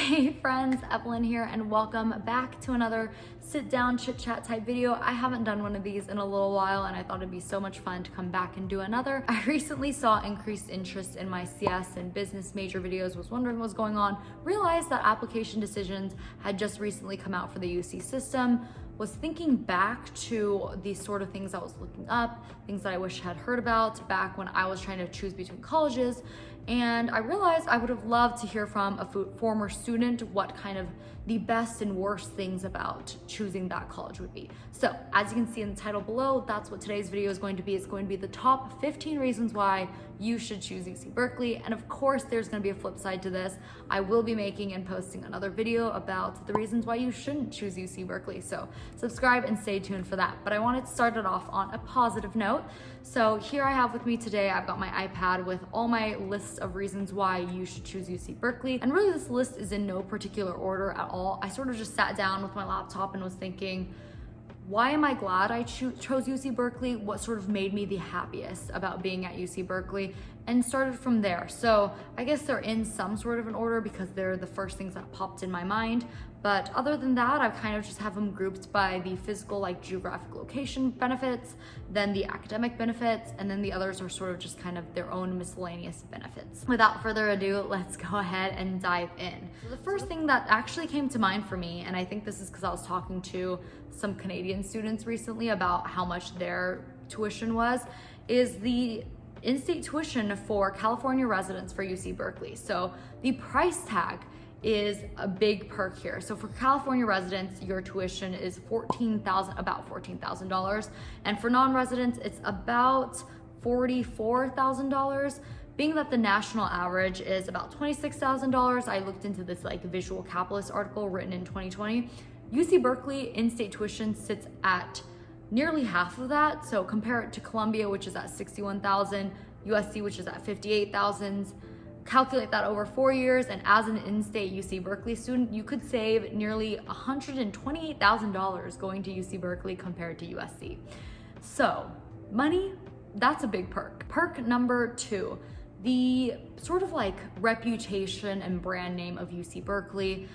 Hey friends, Evelyn here, and welcome back to another sit down chit chat type video. I haven't done one of these in a little while and I thought it'd be so much fun to come back and do another. I recently saw increased interest in my CS and business major videos, was wondering what's going on, realized that application decisions had just recently come out for the UC system, was thinking back to the sort of things I was looking up, things that I wish I had heard about back when I was trying to choose between colleges, and I realized I would have loved to hear from a former student what kind of the best and worst things about choosing that college would be. So as you can see in the title below, that's what today's video is going to be. It's going to be the top 15 reasons why you should choose UC Berkeley. And of course, there's going to be a flip side to this. I will be making and posting another video about the reasons why you shouldn't choose UC Berkeley. So subscribe and stay tuned for that. But I wanted to start it off on a positive note. So here I have with me today, I've got my iPad with all my lists of reasons why you should choose UC Berkeley. And really this list is in no particular order at all. I sort of just sat down with my laptop and was thinking, why am I glad I chose UC Berkeley? What sort of made me the happiest about being at UC Berkeley? And started from there. So I guess they're in some sort of an order because they're the first things that popped in my mind. But other than that, I kind of just have them grouped by the physical, like geographic location benefits, then the academic benefits, and then the others are sort of just kind of their own miscellaneous benefits. Without further ado, let's go ahead and dive in. So the first thing that actually came to mind for me, and I think this is because I was talking to some Canadian students recently about how much their tuition was, is the in-state tuition for California residents for UC Berkeley. So the price tag is a big perk here. So for California residents, your tuition is about $14,000. And for non-residents, it's about $44,000. Being that the national average is about $26,000, I looked into this like Visual Capitalist article written in 2020. UC Berkeley in-state tuition sits at nearly half of that. So compare it to Columbia, which is at $61,000, USC, which is at $58,000. Calculate that over 4 years, and as an in-state UC Berkeley student, you could save nearly $128,000 going to UC Berkeley compared to USC. So money, that's a big perk. Perk number 2, the sort of like reputation and brand name of UC Berkeley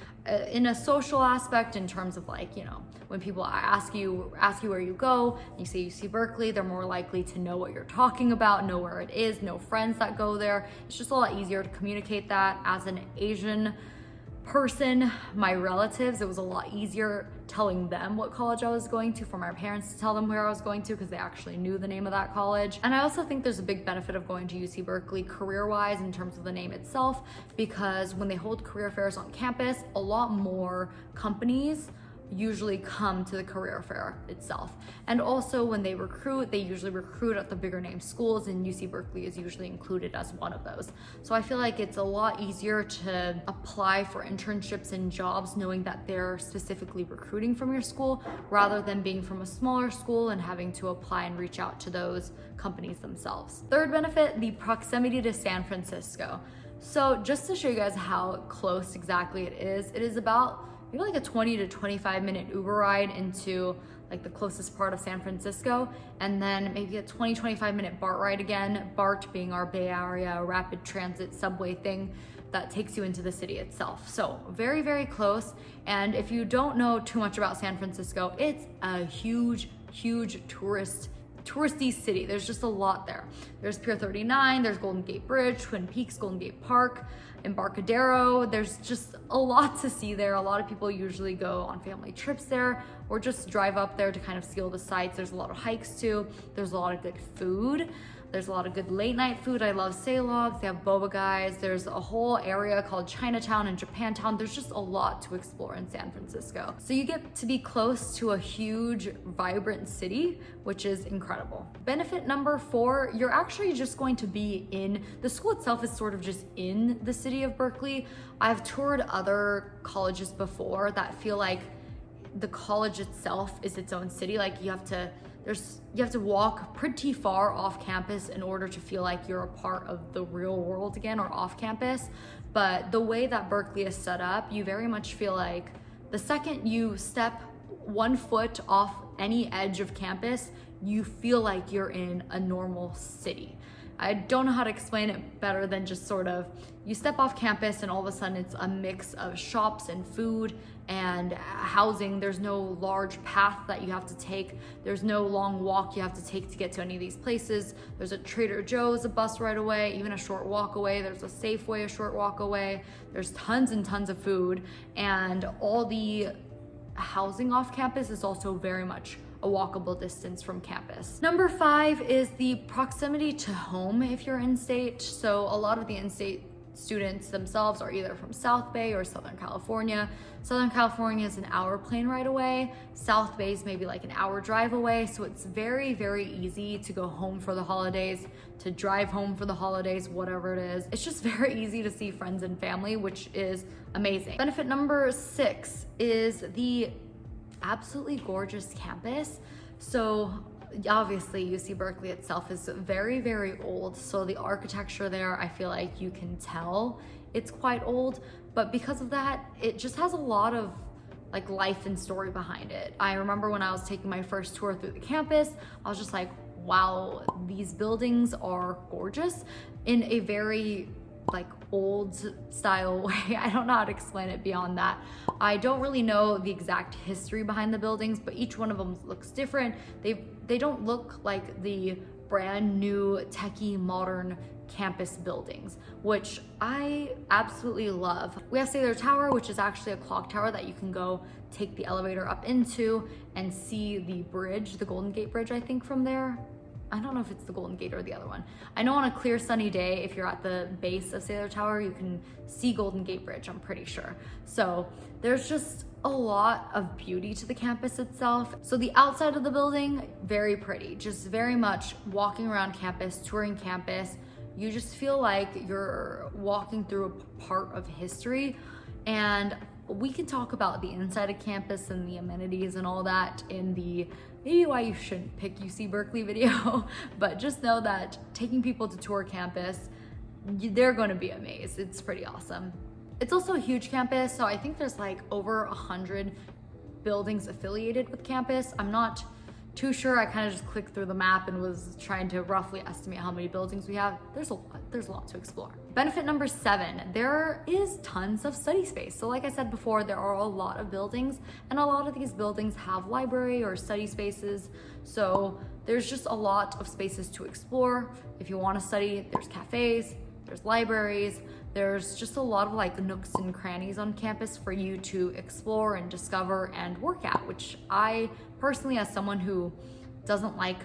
in a social aspect, in terms of like, you know, when people ask you where you go, you say UC Berkeley, they're more likely to know what you're talking about, know where it is, know friends that go there. It's just a lot easier to communicate that. As an Asian person, my relatives, it was a lot easier telling them what college I was going to, for my parents to tell them where I was going to, because they actually knew the name of that college. And I also think there's a big benefit of going to UC Berkeley career-wise in terms of the name itself, because when they hold career fairs on campus, a lot more companies usually come to the career fair itself. And also when they recruit, they usually recruit at the bigger name schools, and UC Berkeley is usually included as one of those. So I feel like it's a lot easier to apply for internships and jobs knowing that they're specifically recruiting from your school, rather than being from a smaller school and having to apply and reach out to those companies themselves. Third benefit, the proximity to San Francisco. So just to show you guys how close exactly it is about maybe like a 20 to 25 minute Uber ride into like the closest part of San Francisco, and then maybe a 20-25 minute BART ride again, BART being our Bay Area rapid transit subway thing that takes you into the city itself. So very, very close. And if you don't know too much about San Francisco, it's a huge touristy city. There's just a lot there. There's Pier 39, there's Golden Gate Bridge, Twin Peaks, Golden Gate Park, Embarcadero. There's just a lot to see there. A lot of people usually go on family trips there, or just drive up there to kind of see all the sights. There's a lot of hikes too. There's a lot of good food. There's a lot of good late night food. I love Saylogs. They have boba guys. There's a whole area called Chinatown and Japantown. There's just a lot to explore in San Francisco. So you get to be close to a huge, vibrant city, which is incredible. Benefit number 4, you're actually just going to be in, the school itself is sort of just in the city of Berkeley. I've toured other colleges before that feel like the college itself is its own city. Like you have to walk pretty far off campus in order to feel like you're a part of the real world again, or off campus. But the way that Berkeley is set up, you very much feel like the second you step 1 foot off any edge of campus, you feel like you're in a normal city. I don't know how to explain it better than just sort of, you step off campus and all of a sudden it's a mix of shops and food and housing. There's no large path that you have to take. There's no long walk you have to take to get to any of these places. There's a Trader Joe's a bus right away, even a short walk away. There's a Safeway a short walk away. There's tons and tons of food, and all the housing off campus is also very much a walkable distance from campus. Number 5 is the proximity to home if you're in-state. So a lot of the in-state students themselves are either from South Bay or Southern California. Southern California is an hour plane ride away. South Bay is maybe like an hour drive away. So it's very, very easy to go home for the holidays, to drive home for the holidays, whatever it is. It's just very easy to see friends and family, which is amazing. Benefit number 6 is the absolutely gorgeous campus. So obviously UC Berkeley itself is very, very old. So the architecture there, I feel like you can tell it's quite old, but because of that, it just has a lot of like life and story behind it. I remember when I was taking my first tour through the campus, I was just like, wow, these buildings are gorgeous in a very like old style way. I don't know how to explain it beyond that. I don't really know the exact history behind the buildings, but each one of them looks different. They don't look like the brand new techie modern campus buildings, which I absolutely love. We have Sailor Tower, which is actually a clock tower that you can go take the elevator up into and see the bridge, the Golden Gate Bridge, I think, from there. I don't know if it's the Golden Gate or the other one. I know on a clear sunny day, if you're at the base of Sailor Tower, you can see Golden Gate Bridge, I'm pretty sure. So there's just a lot of beauty to the campus itself. So the outside of the building, very pretty, just very much walking around campus, touring campus. You just feel like you're walking through a part of history. And we can talk about the inside of campus and the amenities and all that in the maybe why you shouldn't pick UC Berkeley video, but just know that taking people to tour campus, they're going to be amazed. It's pretty awesome. It's also a huge campus, so I think there's like over 100 buildings affiliated with campus. I'm not too sure. I kind of just clicked through the map and was trying to roughly estimate how many buildings we have. There's a lot to explore. Benefit number 7, there is tons of study space. So like I said before, there are a lot of buildings, and a lot of these buildings have library or study spaces. So there's just a lot of spaces to explore. If you want to study, there's cafes, there's libraries, there's just a lot of like nooks and crannies on campus for you to explore and discover and work at, which I personally, as someone who doesn't like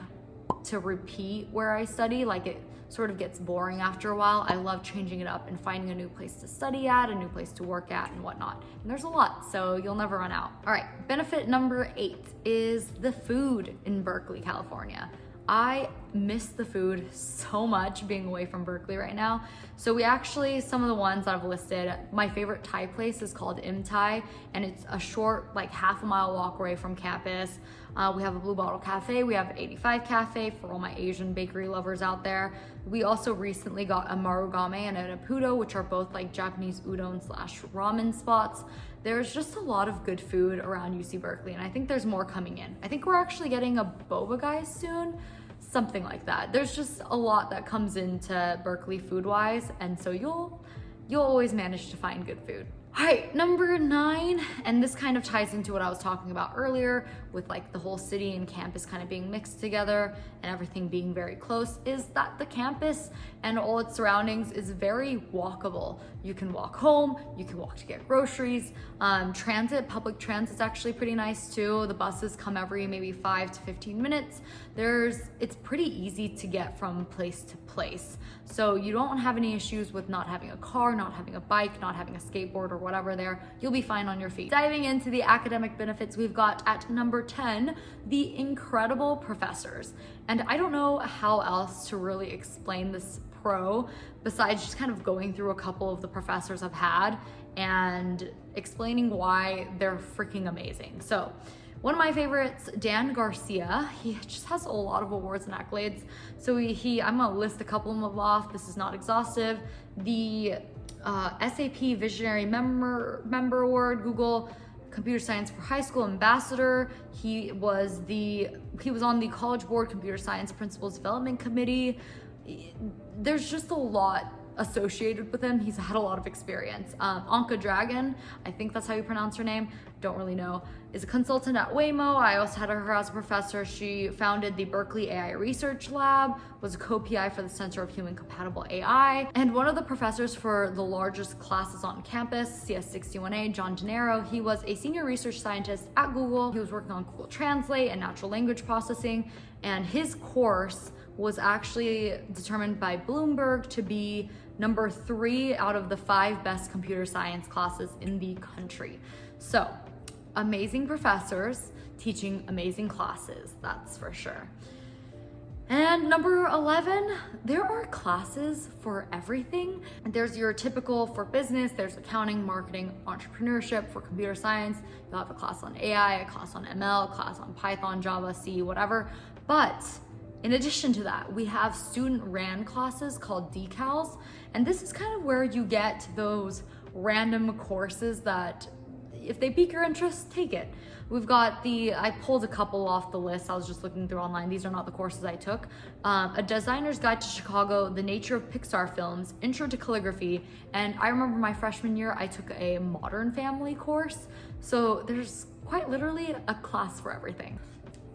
to repeat where I study, like it sort of gets boring after a while. I love changing it up and finding a new place to study at, a new place to work at and whatnot. And there's a lot, so you'll never run out. All right, benefit number 8 is the food in Berkeley, California. I miss the food so much being away from Berkeley right now. So we actually, some of the ones that I've listed, my favorite Thai place is called Im Thai, and it's a short, like half a mile walk away from campus. We have a Blue Bottle Cafe, we have 85 Cafe for all my Asian bakery lovers out there. We also recently got a Marugame and a Naputo, which are both like Japanese udon / ramen spots. There's just a lot of good food around UC Berkeley, and I think there's more coming in. I think we're actually getting a boba guys soon, something like that. There's just a lot that comes into Berkeley food-wise, and so you'll always manage to find good food. All right, number 9, and this kind of ties into what I was talking about earlier with like the whole city and campus kind of being mixed together and everything being very close, is that the campus and all its surroundings is very walkable. You can walk home, you can walk to get groceries. Public transit's actually pretty nice too. The buses come every maybe 5 to 15 minutes. It's pretty easy to get from place to place. So you don't have any issues with not having a car, not having a bike, not having a skateboard or whatever there. You'll be fine on your feet. Diving into the academic benefits, we've got at number 10, the incredible professors. And I don't know how else to really explain this pro besides just kind of going through a couple of the professors I've had and explaining why they're freaking amazing. So one of my favorites, Dan Garcia, he just has a lot of awards and accolades. So I'm gonna list a couple of them off. This is not exhaustive. The SAP Visionary Member Award, Google Computer Science for High School Ambassador. He was on the College Board Computer Science Principals Development Committee. there's just a lot associated with him. He's had a lot of experience. Anka Dragon, I think that's how you pronounce her name, don't really know, is a consultant at Waymo. I also had her as a professor. She founded the Berkeley AI Research Lab, was a co-PI for the Center of Human Compatible AI, and one of the professors for the largest classes on campus, CS61A, John Gennaro. He was a senior research scientist at Google. He was working on Google Translate and natural language processing, and his course was actually determined by Bloomberg to be number 3 out of the 5 best computer science classes in the country. So, amazing professors teaching amazing classes, that's for sure. And number 11, there are classes for everything. There's your typical for business, there's accounting, marketing, entrepreneurship. For computer science, you'll have a class on AI, a class on ML, a class on Python, Java, C, whatever. But in addition to that, we have student ran classes called decals. And this is kind of where you get those random courses that if they pique your interest, take it. We've got I pulled a couple off the list. I was just looking through online. These are not the courses I took. A Designer's Guide to Chicago, The Nature of Pixar Films, Intro to Calligraphy. And I remember my freshman year, I took a Modern Family course. So there's quite literally a class for everything.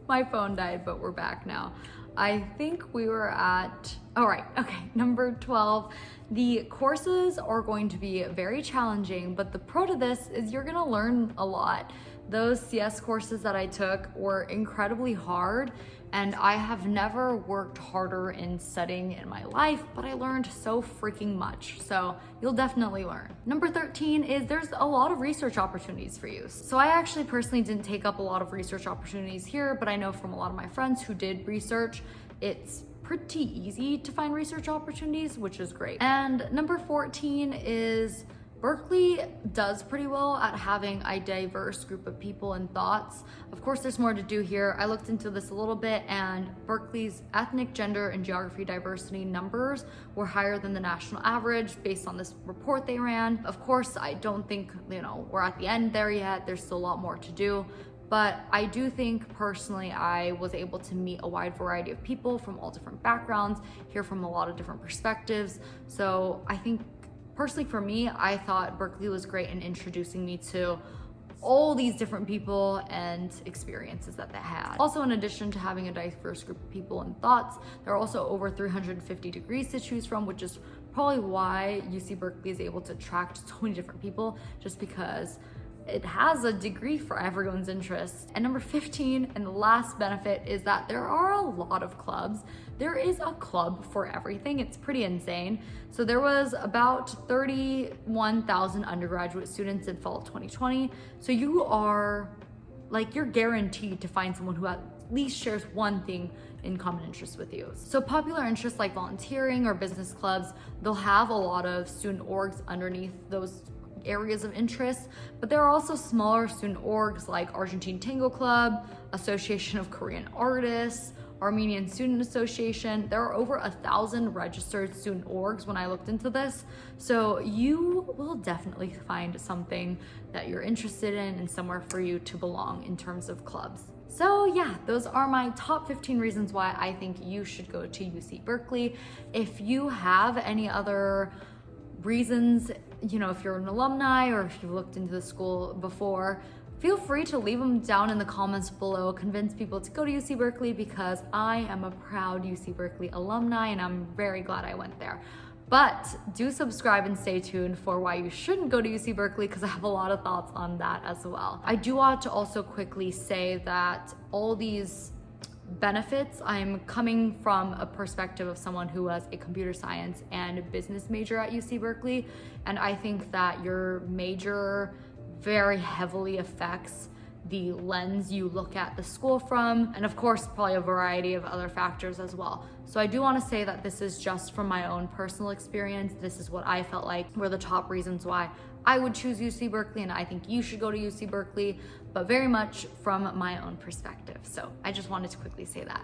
My phone died, but we're back now. I think we were at, all right, okay, number 12. The courses are going to be very challenging, but the pro to this is you're gonna learn a lot. Those CS courses that I took were incredibly hard, and I have never worked harder in studying in my life, but I learned so freaking much. So you'll definitely learn. Number 13 is there's a lot of research opportunities for you. So I actually personally didn't take up a lot of research opportunities here, but I know from a lot of my friends who did research, it's pretty easy to find research opportunities, which is great. And number 14 is Berkeley does pretty well at having a diverse group of people and thoughts. Of course, there's more to do here. I looked into this a little bit, and Berkeley's ethnic, gender, and geography diversity numbers were higher than the national average based on this report they ran. Of course, I don't think, we're at the end there yet. There's still a lot more to do. But I do think personally I was able to meet a wide variety of people from all different backgrounds, hear from a lot of different perspectives. So I think personally for me, I thought Berkeley was great in introducing me to all these different people and experiences that they had. Also, in addition to having a diverse group of people and thoughts, there are also over 350 degrees to choose from, which is probably why UC Berkeley is able to attract so many different people, just because it has a degree for everyone's interest. And number 15, and the last benefit, is that there are a lot of clubs. There is a club for everything. It's pretty insane. So there was about 31,000 undergraduate students in fall of 2020. So you're guaranteed to find someone who at least shares one thing in common interest with you. So popular interests like volunteering or business clubs, they'll have a lot of student orgs underneath those areas of interest, but there are also smaller student orgs like Argentine Tango Club, Association of Korean Artists, Armenian Student Association. There are over 1,000 registered student orgs when I looked into this. So you will definitely find something that you're interested in and somewhere for you to belong in terms of clubs. So yeah, those are my top 15 reasons why I think you should go to UC Berkeley. If you have any other reasons, if you're an alumni or if you've looked into the school before, feel free to leave them down in the comments below. Convince people to go to UC Berkeley, because I am a proud UC Berkeley alumni and I'm very glad I went there. But do subscribe and stay tuned for why you shouldn't go to UC Berkeley, because I have a lot of thoughts on that as well. I do want to also quickly say that all these benefits, I'm coming from a perspective of someone who was a computer science and business major at UC Berkeley, and I think that your major very heavily affects the lens you look at the school from, and of course probably a variety of other factors as well. So I do want to say that this is just from my own personal experience. This is what I felt like were the top reasons why I would choose UC Berkeley, and I think you should go to UC Berkeley, but very much from my own perspective. So I just wanted to quickly say that.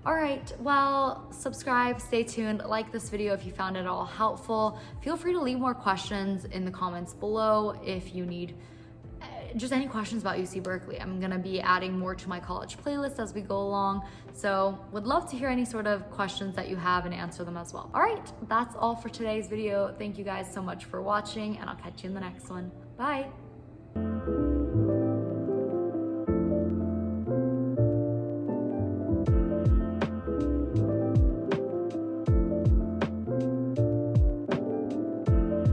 All right, well, subscribe, stay tuned, like this video if you found it all helpful. Feel free to leave more questions in the comments below if you need just any questions about UC Berkeley. I'm gonna be adding more to my college playlist as we go along. So would love to hear any sort of questions that you have and answer them as well. All right, that's all for today's video. Thank you guys so much for watching, and I'll catch you in the next one. Bye.